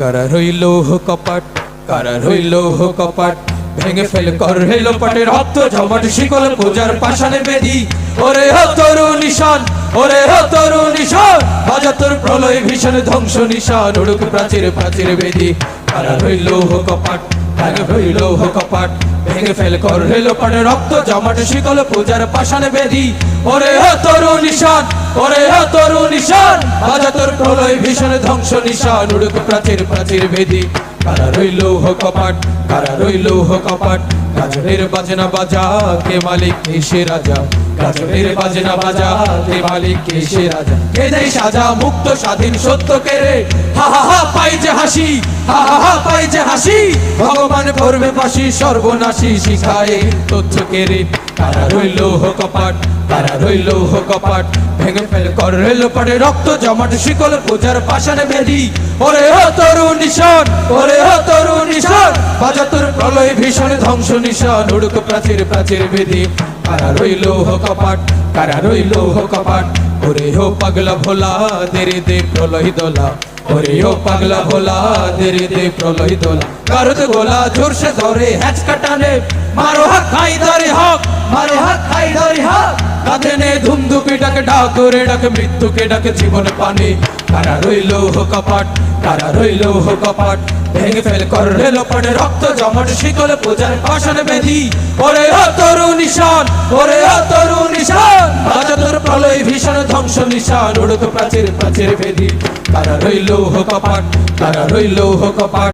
কারা রইল কপাট, কারা রইল কপাট, ভেঙে ফেল কর হেলো পাটে রক্ত জমাট শিকল পূজার পাশানে বেদি। ওরে হো তরু নিশান, ওরে হো তরু নিশান, বাজা তোর প্রলয় ভীষণ ধ্বংস নিশান, উড়ুক প্রাচীর প্রাচীর বেদি। কারা রইল কপাট, কারা রইল কপাট, ভেঙে ফেল কর হেলো পাটে রক্ত জমাট শিকল পূজার পাশানে বেদি। ওরে হো তরু নিশান, ওরে হো তরু নিশান, বাজা তোর প্রলয় ভীষণ ধ্বংস নিশান, উড়ুক প্রাচীর প্রাচীর বেদি। কারা রইল কপাট, কারা রইল কপাট, গাজনের বাজনা বাজা কে মালিক কে সে রাজা, গাজনের বাজনা বাজা কে মালিক কে সে রাজা। কে দেয় সাজা মুক্ত স্বাধীন সত্য কে রে, হা হা হা পাই যে হাসি, হা হা হা পাই যে হাসি, ভগবান করবে ফাঁসি সর্বনাশী শিখায় তথ্য কে রে। কারা রইল কপাট, কারা রইল কপাট, ভেঙে ফেল কর রেল পাড়ে রক্ত জমাট শিকল পূজার পাশানে বেদি। ওরে হো তরু নিশান, ওরে হো তরু নিশান, বাজা তোর প্রলয় ভীষণ ধ্বংস নিশান, উড়ুক প্রাচীর প্রাচীর বেদি। কারা রইল কপাট, কারা রইল কপাট, ওরে হো পাগলা ভোলা দেরে দে প্রলয় দোলা, ওরে ও পাগলা ভোলা দেরে দে প্রলয় দোলা। কারুদ গোলা জোর সে ধরে হ্যাচ কাটানে, মারো হাত খাই ধরে হক, মারো হাত খাই ধরে হক, কাঁধে নে ধুমধুপি ডাকে ডাক করে ডাকে মৃত্যুকে ডাকে জীবন পানে। কারা রইল কপাট, কারা রইল কপাট, ভেঙে ফেল কর রেল পাড়ে রক্ত জমাট শিকল পূজার পাশানে বেদি। ওরে ও তরু নিশান, ওরে ও তরু নিশান, বাজা তোর প্রলয় ভীষণ ধ্বংস নিশান, উড়ুক প্রাচীর প্রাচীর বেদি। কারা রইল কপাট, কারা রইল কপাট।